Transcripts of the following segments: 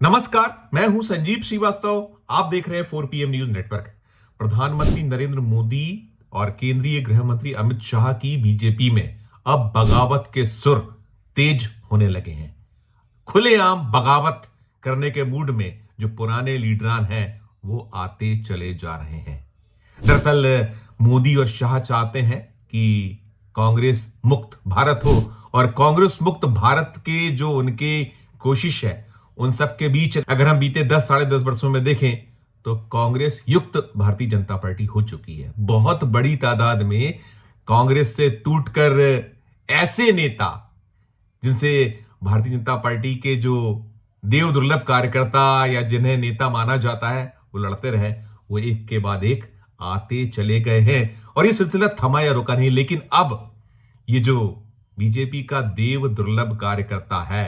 नमस्कार, मैं हूं संजीव श्रीवास्तव। आप देख रहे हैं 4 PM न्यूज नेटवर्क। प्रधानमंत्री नरेंद्र मोदी और केंद्रीय गृह मंत्री अमित शाह की बीजेपी में अब बगावत के सुर तेज होने लगे हैं। खुलेआम बगावत करने के मूड में जो पुराने लीडरान हैं वो आते चले जा रहे हैं। दरअसल मोदी और शाह चाहते हैं कि कांग्रेस मुक्त भारत हो और कांग्रेस मुक्त भारत के जो उनकी कोशिश है उन सब के बीच अगर हम बीते 10 साढ़े 10 वर्षों में देखें तो कांग्रेस युक्त भारतीय जनता पार्टी हो चुकी है। बहुत बड़ी तादाद में कांग्रेस से टूटकर ऐसे नेता जिनसे भारतीय जनता पार्टी के जो देव दुर्लभ कार्यकर्ता या जिन्हें नेता माना जाता है वो लड़ते रहे, वो एक के बाद एक आते चले गए हैं और ये सिलसिला थमा या रुका नहीं। लेकिन अब ये जो बीजेपी का देव दुर्लभ कार्यकर्ता है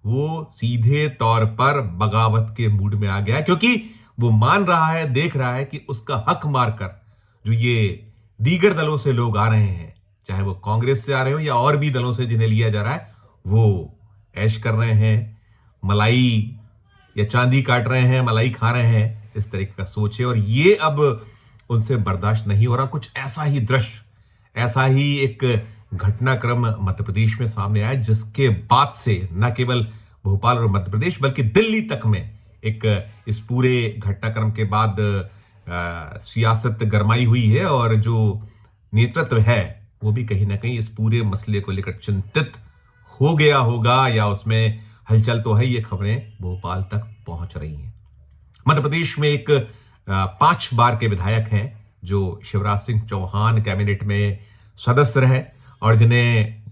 वो सीधे तौर पर बगावत के मूड में आ गया है, क्योंकि वो मान रहा है, देख रहा है कि उसका हक मारकर जो ये दीगर दलों से लोग आ रहे हैं, चाहे वो कांग्रेस से आ रहे हो या और भी दलों से जिन्हें लिया जा रहा है, वो ऐश कर रहे हैं, मलाई या चांदी काट रहे हैं, मलाई खा रहे हैं, इस तरीके का सोच है। और ये अब उनसे बर्दाश्त नहीं हो रहा। कुछ ऐसा ही दृश्य, ऐसा ही एक घटनाक्रम मध्य प्रदेश में सामने आया जिसके बाद से न केवल भोपाल और मध्य प्रदेश बल्कि दिल्ली तक में एक इस पूरे घटनाक्रम के बाद सियासत गरमाई हुई है और जो नेतृत्व है वो भी कहीं ना कहीं इस पूरे मसले को लेकर चिंतित हो गया होगा या उसमें हलचल तो है। ये खबरें भोपाल तक पहुंच रही हैं। मध्य प्रदेश में एक 5 बार के विधायक हैं जो शिवराज सिंह चौहान कैबिनेट में सदस्य रहे और जिन्हें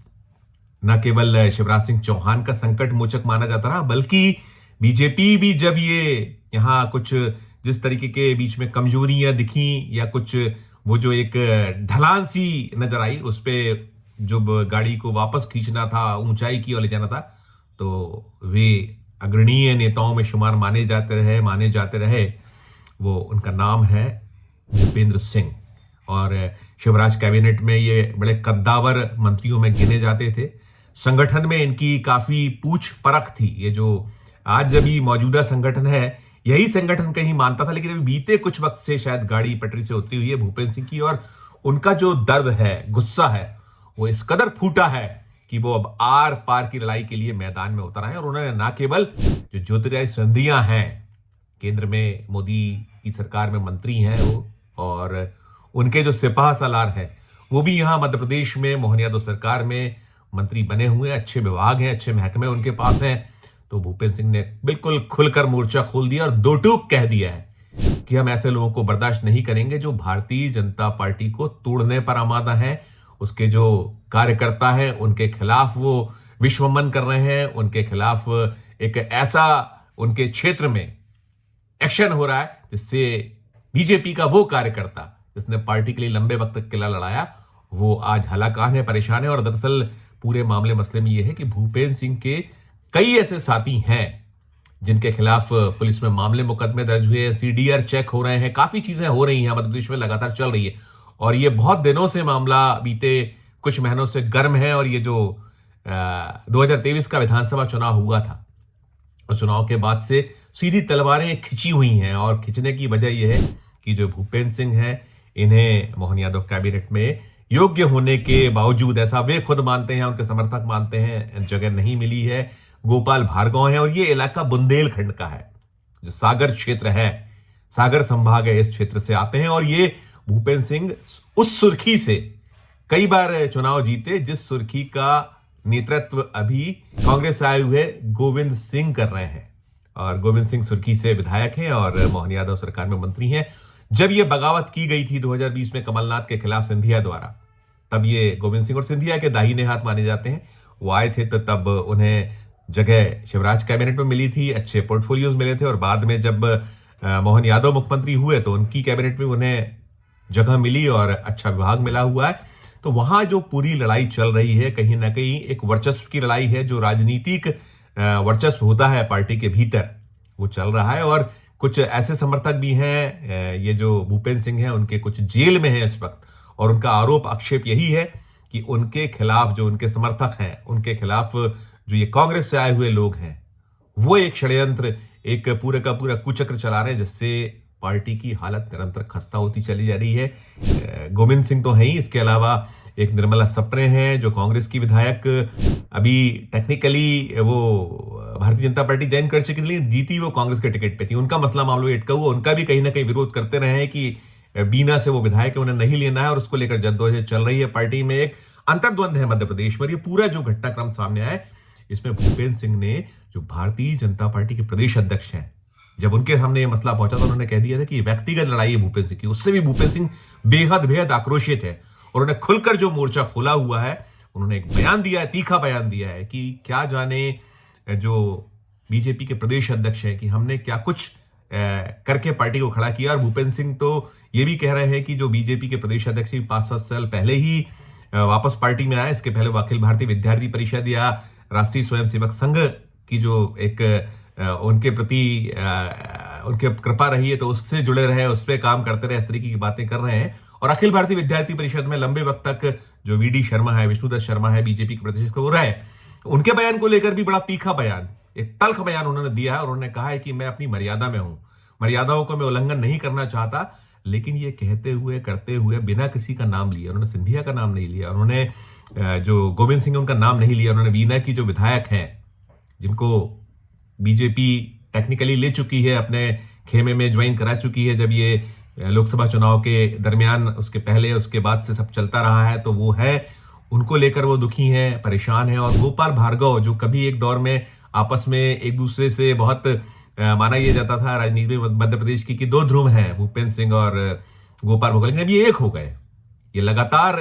न केवल शिवराज सिंह चौहान का संकट मोचक माना जाता रहा बल्कि बीजेपी भी जब ये यहां कुछ जिस तरीके के बीच में कमजोरियां दिखी या कुछ वो जो एक ढलान सी नजर आई उस पे जब गाड़ी को वापस खींचना था, ऊंचाई की ओर ले जाना था, तो वे अग्रणीय नेताओं में शुमार माने जाते रहे। वो उनका नाम है भूपेंद्र सिंह और शिवराज कैबिनेट में ये बड़े कद्दावर मंत्रियों में गिने जाते थे। संगठन में इनकी काफी पूछ परख थी। ये जो आज अभी मौजूदा संगठन है यही संगठन कहीं मानता था, लेकिन अभी बीते कुछ वक्त से शायद गाड़ी पटरी से उतरी हुई है भूपेंद्र सिंह की और उनका जो दर्द है, गुस्सा है, वो इस कदर फूटा है कि वो अब आर पार की लड़ाई के लिए मैदान में उतर आए। और उन्होंने ना केवल जो ज्योतिरादित्य सिंधिया हैं, केंद्र में मोदी की सरकार में मंत्री हैं वो, और उनके जो सिपाह सालार हैं वो भी यहाँ मध्य प्रदेश में मोहन यादव सरकार में मंत्री बने हुए हैं। अच्छे विभाग हैं, अच्छे महकमे उनके पास हैं। तो भूपेंद्र सिंह ने बिल्कुल खुलकर मोर्चा खोल दिया और दो टूक कह दिया है कि हम ऐसे लोगों को बर्दाश्त नहीं करेंगे जो भारतीय जनता पार्टी को तोड़ने पर आमादा हैं। उसके जो कार्यकर्ता हैं उनके खिलाफ वो विश्वमन कर रहे हैं, उनके खिलाफ एक ऐसा उनके क्षेत्र में एक्शन हो रहा है जिससे बीजेपी का वो कार्यकर्ता जिसने पार्टी के लिए लंबे वक्त तक किला लड़ाया वो आज हलाकान है, परेशान है। और दरअसल पूरे मामले मसले में यह है कि भूपेंद्र सिंह के कई ऐसे साथी हैं जिनके खिलाफ पुलिस में मामले मुकदमे दर्ज हुए हैं, CDR चेक हो रहे हैं, काफी चीजें हो रही हैं मध्य प्रदेश में, लगातार चल रही है। और ये बहुत दिनों से मामला बीते कुछ महीनों से गर्म है। और ये जो 2023 का विधानसभा चुनाव हुआ था उस चुनाव के बाद से सीधी तलवारें खिंची हुई हैं और खिंचने की वजह यह है कि जो भूपेंद्र सिंह हैं इन्हें मोहन यादव कैबिनेट में योग्य होने के बावजूद, ऐसा वे खुद मानते हैं, उनके समर्थक मानते हैं, जगह नहीं मिली है। गोपाल भार्गव है और ये इलाका बुंदेलखंड का है, जो सागर क्षेत्र है, सागर संभाग है, इस क्षेत्र से आते हैं। और ये भूपेंद्र सिंह उस सुर्खी से कई बार चुनाव जीते जिस सुर्खी का नेतृत्व अभी कांग्रेस आए हुए गोविंद सिंह कर रहे हैं। और गोविंद सिंह सुर्खी से विधायक हैं और मोहन यादव सरकार में मंत्री हैं। जब ये बगावत की गई थी 2020 में कमलनाथ के खिलाफ सिंधिया द्वारा, तब ये गोविंद सिंह और सिंधिया के दाहिने हाथ माने जाते हैं, वो आए थे। तो तब उन्हें जगह शिवराज कैबिनेट में मिली थी, अच्छे पोर्टफोलियोज मिले थे। और बाद में जब मोहन यादव मुख्यमंत्री हुए तो उनकी कैबिनेट में उन्हें जगह मिली और अच्छा विभाग मिला हुआ है। तो वहां जो पूरी लड़ाई चल रही है कहीं ना कहीं एक वर्चस्व की लड़ाई है। जो राजनीतिक वर्चस्व होता है पार्टी के भीतर वो चल रहा है। और कुछ ऐसे समर्थक भी हैं, ये जो भूपेंद्र सिंह हैं उनके कुछ जेल में हैं इस वक्त, और उनका आरोप आक्षेप यही है कि उनके खिलाफ जो उनके समर्थक हैं, उनके खिलाफ जो ये कांग्रेस से आए हुए लोग हैं, वो एक षड्यंत्र, एक पूरे का पूरा कुचक्र चला रहे हैं, जिससे पार्टी की हालत निरंतर खस्ता होती चली जा रही है। गोविंद सिंह तो है ही, इसके अलावा एक निर्मला सप्रे हैं जो कांग्रेस की विधायक, अभी टेक्निकली वो भारतीय जनता पार्टी ज्वाइन कर चुकी थी, जीती वो कांग्रेस के टिकट पे थी। उनका मसला मामला अटका हुआ, उनका भी कहीं ना कहीं विरोध करते रहे हैं कि बीना से वो विधायक है, उन्हें नहीं लेना है, और उसको लेकर जद्दोजहद चल रही है। पार्टी में एक अंतर्द्वंद है मध्य प्रदेश में। ये पूरा जो घटनाक्रम सामने आया है, इसमें भूपेंद्र सिंह ने, जो भारतीय जनता पार्टी के प्रदेश अध्यक्ष हैं, जब उनके सामने ये मसला पहुंचा तो उन्होंने कह दिया था कि व्यक्तिगत लड़ाई है भूपेंद्र सिंह की। उससे भी भूपेंद्र सिंह बेहद बेहद आक्रोशित है, और उन्हें खुलकर जो मोर्चा खुला हुआ है, उन्होंने एक बयान दिया है, तीखा बयान दिया है कि क्या जाने जो बीजेपी के प्रदेश अध्यक्ष है कि हमने क्या कुछ करके पार्टी को खड़ा किया। और भूपेंद्र सिंह तो ये भी कह रहे हैं कि जो बीजेपी के प्रदेश अध्यक्ष 5-7 साल पहले ही वापस पार्टी में आए, इसके पहले वो अखिल भारतीय विद्यार्थी परिषद या राष्ट्रीय स्वयंसेवक संघ की जो एक उनके प्रति उनके कृपा रही है, तो उससे जुड़े रहे, उस पर काम करते रहे, इस तरीके की बातें कर रहे हैं। और अखिल भारतीय विद्यार्थी परिषद में लंबे वक्त तक जो वीडी शर्मा है, विष्णुदत्त शर्मा है, बीजेपी के प्रदेश को रहे, उनके बयान को लेकर भी बड़ा तीखा बयान, एक तल्ख बयान उन्होंने दिया है। और उन्होंने कहा है कि मैं अपनी मर्यादा में हूं, मर्यादाओं को मैं उल्लंघन नहीं करना चाहता। लेकिन ये कहते हुए करते हुए बिना किसी का नाम लिए, उन्होंने सिंधिया का नाम नहीं लिया, उन्होंने जो गोविंद सिंह उनका नाम नहीं लिया, उन्होंने बीना की जो विधायक हैं, जिनको बीजेपी टेक्निकली ले चुकी है, अपने खेमे में ज्वाइन करा चुकी है, जब ये लोकसभा चुनाव के दरमियान, उसके पहले उसके बाद से सब चलता रहा है, तो वो है, उनको लेकर वो दुखी हैं, परेशान हैं। और गोपाल भार्गव, जो कभी एक दौर में आपस में एक दूसरे से बहुत माना यह जाता था राजनीति में मध्य प्रदेश की कि दो ध्रुव हैं, भूपेंद्र सिंह और गोपाल भार्गव, लेकिन अभी एक हो गए। ये लगातार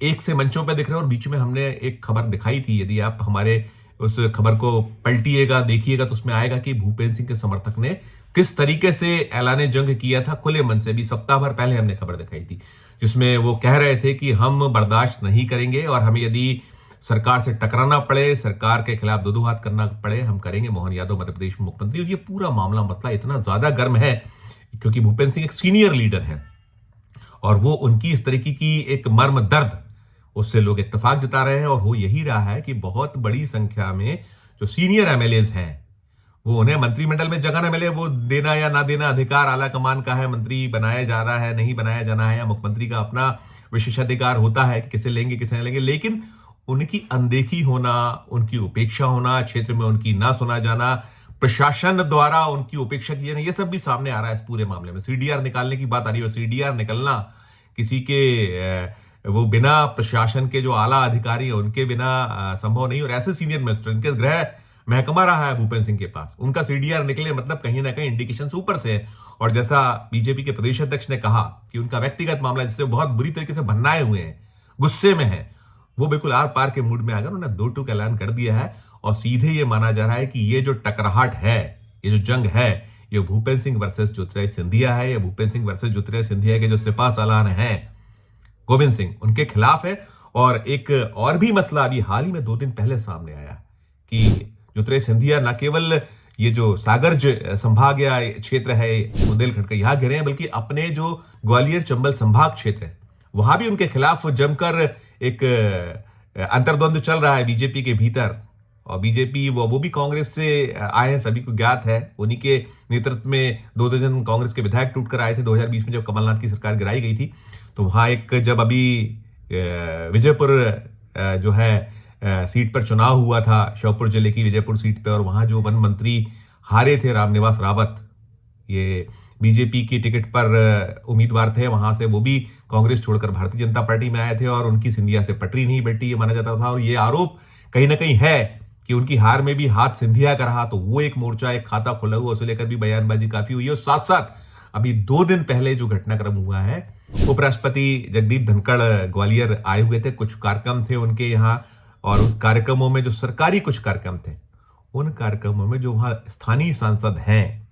एक से मंचों पे दिख रहे हैं। और बीच में हमने एक खबर दिखाई थी, यदि आप हमारे उस खबर को पलटिएगा, देखिएगा, तो उसमें आएगा कि भूपेंद्र सिंह के समर्थक ने किस तरीके से ऐलाने जंग किया था खुले मन से। भी सप्ताह भर पहले हमने खबर दिखाई थी, जिसमें वो कह रहे थे कि हम बर्दाश्त नहीं करेंगे, और हमें यदि सरकार से टकराना पड़े, सरकार के खिलाफ दो हाथ करना पड़े, हम करेंगे। मोहन यादव मध्य प्रदेश में मुख्यमंत्री। और ये पूरा मामला मसला इतना ज्यादा गर्म है क्योंकि भूपेंद्र सिंह एक सीनियर लीडर हैं, और वो उनकी इस तरीके की एक मर्म दर्द, उससे लोग इत्तेफाक जता रहे हैं। और हो यही रहा है कि बहुत बड़ी संख्या में जो सीनियर एमएलएज हैं, वो उन्हें मंत्रिमंडल में जगह न मिले, वो देना या ना देना अधिकार आला कमान का है, मंत्री बनाया जा रहा है, नहीं बनाया जाना है, या मुख्यमंत्री का अपना विशेषाधिकार होता है कि किसे लेंगे किसे नहीं लेंगे। लेकिन उनकी अनदेखी होना, उनकी उपेक्षा होना, क्षेत्र में उनकी ना सुना जाना, प्रशासन द्वारा उनकी उपेक्षा की जाना, ये सब भी सामने आ रहा है इस पूरे मामले में। सीडीआर निकालने की बात आ रही है, और सीडीआर निकलना किसी के वो बिना प्रशासन के जो आला अधिकारी है उनके बिना संभव नहीं। और ऐसे सीनियर मिनिस्टर, इनके गृह महकमा रहा है भूपेंद्र सिंह के पास, उनका सीडीआर निकले मतलब कहीं ना कहीं इंडिकेशन ऊपर से है। और जैसा बीजेपी के प्रदेश अध्यक्ष ने कहा कि उनका व्यक्तिगत मामला, जिससे बहुत बुरी तरीके से भन्नाए हुए हैं, गुस्से में है, वो बिल्कुल आर पार के मूड में आकर उन्होंने 2-2 का ऐलान कर दिया है। और सीधे ये माना जा रहा है कि ये जो टकराहट है, ये जो जंग है, ये भूपेंद्र सिंह वर्सेस ज्योतिरादित्य सिंधिया है, या भूपेंद्र सिंह वर्सेस ज्योतिरादित्य सिंधिया के जो सिपा सालार हैं गोविंद सिंह, उनके खिलाफ है। और एक और भी मसला अभी हाल ही में 2 दिन पहले सामने आया कि ज्योतिरादित्य सिंधिया न केवल ये जो सागर संभाग या क्षेत्र है बुंदेलखंड का यहां घिरे हैं, बल्कि अपने जो ग्वालियर चंबल संभाग क्षेत्र है, वहां भी उनके खिलाफ जमकर एक अंतर्द्वंद चल रहा है बीजेपी के भीतर। और बीजेपी वो भी कांग्रेस से आए हैं, सभी को ज्ञात है। उन्हीं के नेतृत्व में 2 दर्जन कांग्रेस के विधायक टूट कर आए थे 2020 में, जब कमलनाथ की सरकार गिराई गई थी। तो वहां एक जब अभी विजयपुर जो है सीट पर चुनाव हुआ था, श्योपुर जिले की विजयपुर सीट पे, और वहां जो वन मंत्री हारे थे रामनिवास रावत, ये बीजेपी की टिकट पर उम्मीदवार थे वहां से, वो भी कांग्रेस छोड़कर भारतीय जनता पार्टी में आए थे, और उनकी सिंधिया से पटरी नहीं बैठी, ये माना जाता था। और ये आरोप कहीं ना कहीं है कि उनकी हार में भी हाथ सिंधिया का रहा। तो वो एक मोर्चा, एक खाता खुला हुआ, उसे लेकर भी बयानबाजी काफी हुई है। और साथ साथ अभी 2 दिन पहले जो घटनाक्रम हुआ है, उपराष्ट्रपति जगदीप धनखड़ ग्वालियर आए हुए थे, कुछ कार्यक्रम थे उनके यहाँ, और उस कार्यक्रमों में जो सरकारी कुछ कार्यक्रम थे, उन कार्यक्रमों में जो वहां स्थानीय सांसद हैं,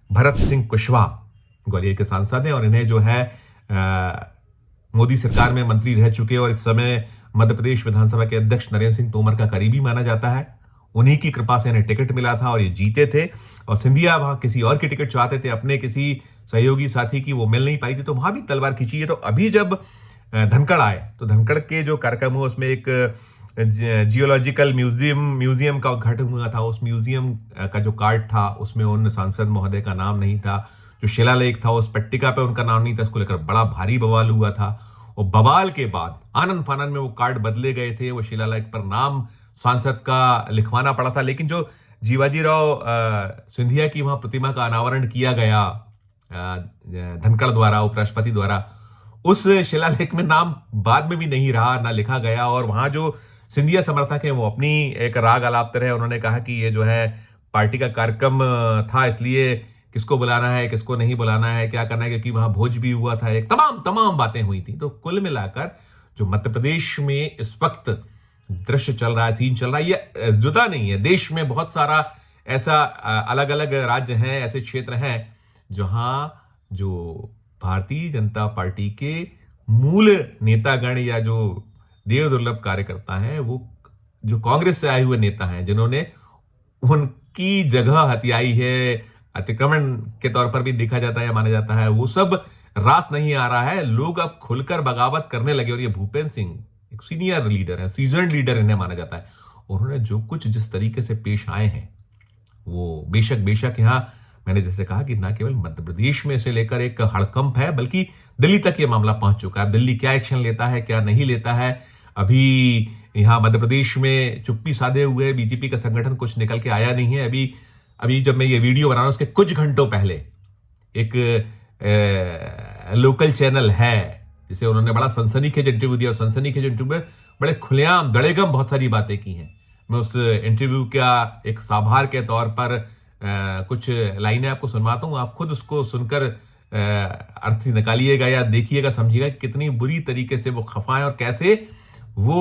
भरत सिंह कुशवाहा ग्वालियर के सांसद हैं, और इन्हें जो है मोदी सरकार में मंत्री रह चुके, और इस समय मध्य प्रदेश विधानसभा के अध्यक्ष नरेंद्र सिंह तोमर का करीबी माना जाता है। उन्हीं की कृपा से इन्हें टिकट मिला था और ये जीते थे। और सिंधिया वहां किसी और की टिकट चाहते थे, अपने किसी सहयोगी साथी की, वो मिल नहीं पाई थी, तो वहां भी तलवार खींची है। तो अभी जब धनखड़ आए, तो धनखड़ के जो कार्यक्रम हुआ उसमें एक जियोलॉजिकल म्यूजियम का उद्घाटन हुआ था। उस म्यूजियम का जो कार्ड था उसमें उन सांसद महोदय का नाम नहीं था। जो शिलालेख था उस पट्टिका पे उनका नाम नहीं था। इसको लेकर बड़ा भारी बवाल हुआ था और बवाल के बाद आनन फानन में वो कार्ड बदले गए थे। वो शिलालेख पर नाम सांसद का लिखवाना पड़ा था। लेकिन जो जीवाजी राव सिंधिया की वहां प्रतिमा का अनावरण किया गया धनखड़ द्वारा, उपराष्ट्रपति द्वारा, उस शिलालेख में नाम बाद में भी नहीं रहा, ना लिखा गया। और वहां जो सिंधिया समर्थक हैं वो अपनी एक राग अलापते रहे। उन्होंने कहा कि ये जो है पार्टी का कार्यक्रम था, इसलिए किसको बुलाना है, किसको नहीं बुलाना है, क्या करना है, क्योंकि वहां भोज भी हुआ था। एक तमाम बातें हुई थी। तो कुल मिलाकर जो मध्य प्रदेश में इस वक्त दृश्य चल रहा है, सीन चल रहा है, ये जुदा नहीं है। देश में बहुत सारा ऐसा अलग अलग राज्य हैं, ऐसे क्षेत्र हैं जहां जो भारतीय जनता पार्टी के मूल नेतागण या जो देव दुर्लभ कार्यकर्ता हैं, वो जो कांग्रेस से आए हुए नेता हैं, जिन्होंने उनकी जगह हथियाई है, अतिक्रमण के तौर पर भी देखा जाता है, माना जाता है, वो सब रास नहीं आ रहा है। लोग अब खुलकर बगावत करने लगे। और ये भूपेंद्र सिंह एक सीनियर लीडर है, सीजन लीडर इन्हें माना जाता है। उन्होंने जो कुछ जिस तरीके से पेश आए हैं, वो बेशक यहां मैंने जैसे कहा कि ना केवल मध्य प्रदेश में इसे लेकर एक हड़कंप है, बल्कि दिल्ली तक ये मामला पहुंच चुका है। दिल्ली क्या एक्शन लेता है, क्या नहीं लेता है, अभी यहां मध्य प्रदेश में चुप्पी साधे हुए बीजेपी का संगठन कुछ निकल के आया नहीं है। अभी जब मैं ये वीडियो बना रहा हूं, उसके कुछ घंटों पहले एक लोकल चैनल है जिसे उन्होंने बड़ा सनसनीखेज इंटरव्यू दिया। सनसनीखेज इंटरव्यू में बड़े खुलेआम दड़ेगम बहुत सारी बातें की हैं। मैं उस इंटरव्यू का एक साभार के तौर पर कुछ लाइनें आपको सुनवाता हूं। आप खुद उसको सुनकर अर्थ निकालिएगा या देखिएगा, समझिएगा कितनी बुरी तरीके से वो खफा है और कैसे वो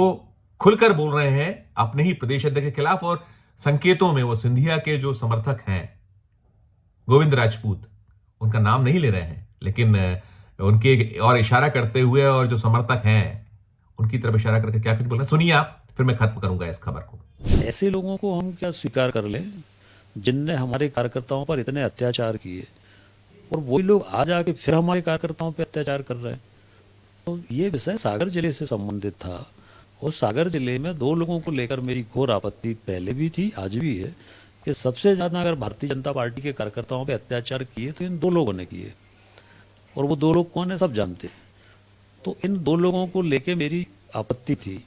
खुलकर बोल रहे हैं अपने ही प्रदेश अध्यक्ष के खिलाफ। और संकेतों में वो सिंधिया के जो समर्थक हैं, गोविंद राजपूत, उनका नाम नहीं ले रहे हैं, लेकिन उनके और इशारा करते हुए, और जो समर्थक हैं उनकी तरफ इशारा करके क्या कुछ बोल रहे हैं, सुनिए आप, फिर मैं खत्म करूंगा इस खबर को। ऐसे लोगों को हम क्या स्वीकार कर लें जिनने हमारे कार्यकर्ताओं पर इतने अत्याचार किए, और वही लोग आज आके फिर हमारे कार्यकर्ताओं पर अत्याचार कर रहे हैं। तो ये विषय सागर जिले से संबंधित था, और सागर जिले में दो लोगों को लेकर मेरी घोर आपत्ति पहले भी थी, आज भी है, कि सबसे ज़्यादा अगर भारतीय जनता पार्टी के कार्यकर्ताओं पे अत्याचार किए तो इन दो लोगों ने किए, और वो दो लोग कौन है सब जानते। तो इन दो लोगों को लेके मेरी आपत्ति थी।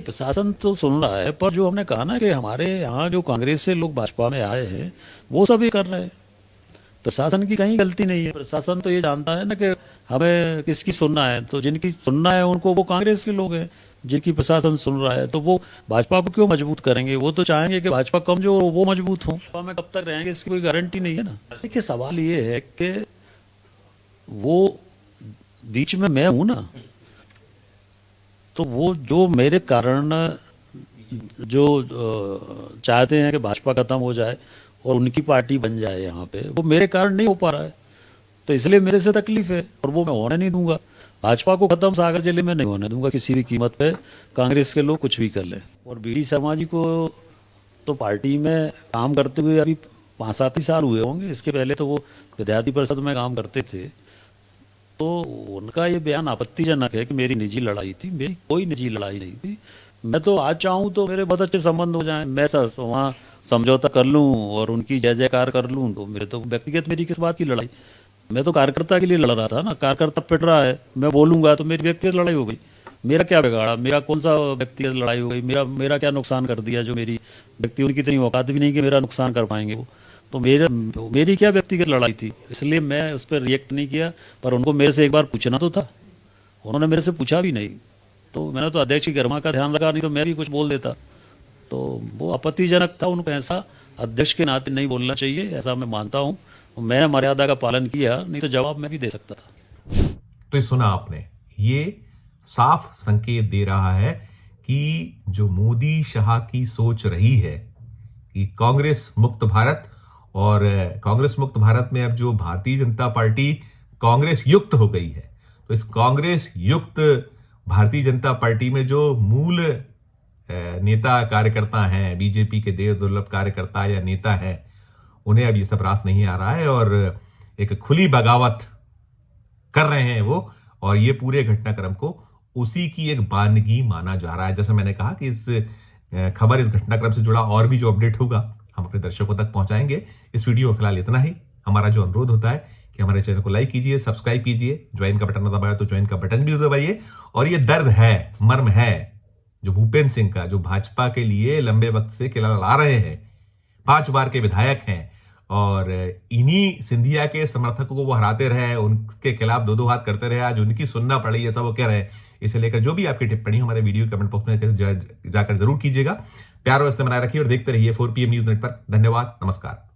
प्रशासन तो सुन रहा है, पर जो हमने कहा ना कि हमारे यहाँ जो कांग्रेस से लोग भाजपा में आए हैं वो सब ये कर रहे हैं। प्रशासन की कहीं गलती नहीं है। प्रशासन तो ये जानता है ना कि हमें किसकी सुनना है, तो जिनकी सुनना है उनको वो कांग्रेस के लोग हैं। जिनकी प्रशासन सुन रहा है तो वो भाजपा को क्यों मजबूत करेंगे? वो तो चाहेंगे कि भाजपा कमजोर हो, वो मजबूत हो। भाजपा में कब तक रहेंगे इसकी कोई गारंटी नहीं है ना। देखिए, सवाल ये है कि वो बीच में मैं हूं ना, तो वो जो मेरे कारण जो चाहते हैं कि भाजपा खत्म हो जाए और उनकी पार्टी बन जाए यहाँ पे, वो मेरे कारण नहीं हो पा रहा है। तो इसलिए मेरे से तकलीफ है, और वो मैं होने नहीं दूंगा। भाजपा को खत्म सागर जिले में नहीं होने दूंगा किसी भी कीमत पे, कांग्रेस के लोग कुछ भी कर लें। और बीडी शर्मा जी को तो पार्टी में काम करते हुए अभी 5-7 ही साल हुए होंगे। इसके पहले तो वो विद्यार्थी परिषद में काम करते थे। तो उनका ये बयान आपत्तिजनक है कि मेरी निजी लड़ाई थी। मेरी कोई निजी लड़ाई नहीं थी। मैं तो आज चाहूँ तो मेरे बहुत अच्छे संबंध हो जाएं, मैं सर वहाँ समझौता कर लूँ और उनकी जय जयकार कर लूँ, तो मेरे तो व्यक्तिगत मेरी किस बात की लड़ाई। मैं तो कार्यकर्ता के लिए लड़ रहा था ना। कार्यकर्ता पिट रहा है, मैं बोलूंगा तो मेरी व्यक्तिगत लड़ाई हो गई। मेरा क्या बिगाड़ा? मेरा कौन सा व्यक्तिगत लड़ाई हो गई? मेरा क्या नुकसान कर दिया जो मेरी व्यक्ति, उनकी इतनी औकात भी नहीं कि मेरा नुकसान कर पाएंगे वो। तो मेरी क्या व्यक्तिगत लड़ाई थी? इसलिए मैं उस पर रिएक्ट नहीं किया। पर उनको मेरे से एक बार पूछना तो था, उन्होंने मेरे से पूछा भी नहीं। तो मैंने तो अध्यक्ष की गरिमा का ध्यान रखा, नहीं तो मैं भी कुछ बोल देता। तो वो आपत्तिजनक था। उनको ऐसा अध्यक्ष के नाते नहीं बोलना चाहिए, ऐसा मैं मानता हूँ। मैं मर्यादा का पालन किया, नहीं तो जवाब मैं भी दे सकता था। तो ये सुना आपने, ये साफ संकेत दे रहा है कि जो मोदी शाह की सोच रही है कि कांग्रेस मुक्त भारत, और कांग्रेस मुक्त भारत में अब जो भारतीय जनता पार्टी कांग्रेस युक्त हो गई है, तो इस कांग्रेस युक्त भारतीय जनता पार्टी में जो मूल नेता कार्यकर्ता हैं, बीजेपी के देव दुर्लभ कार्यकर्ता या नेता हैं, उन्हें अब ये सब रास नहीं आ रहा है और एक खुली बगावत कर रहे हैं वो, और ये पूरे घटनाक्रम को उसी की एक बानगी माना जा रहा है। जैसे मैंने कहा कि इस खबर, इस घटनाक्रम से जुड़ा और भी जो अपडेट होगा हम अपने दर्शकों तक पहुंचाएंगे। इस वीडियो में फिलहाल इतना ही। हमारा जो अनुरोध होता है कि हमारे चैनल को लाइक कीजिए, सब्सक्राइब कीजिए, ज्वाइन का बटन दबाया तो ज्वाइन का बटन भी दबाइए। और ये दर्द है, मर्म है जो भूपेंद्र सिंह का, जो भाजपा के लिए लंबे वक्त से किला ला रहे हैं, 5 बार के विधायक हैं और इन्हीं सिंधिया के समर्थकों को वो हराते रहे, उनके खिलाफ दो हाथ करते रहे, आज उनकी सुनना पड़ी, ऐसा वो कह रहे हैं। इसे लेकर जो भी आपकी टिप्पणी हमारे वीडियो कमेंट बॉक्स में जाकर जरूर कीजिएगा। प्यार और बनाए रखिए और देखते रहिए 4PM न्यूज नेटवर्क। धन्यवाद, नमस्कार।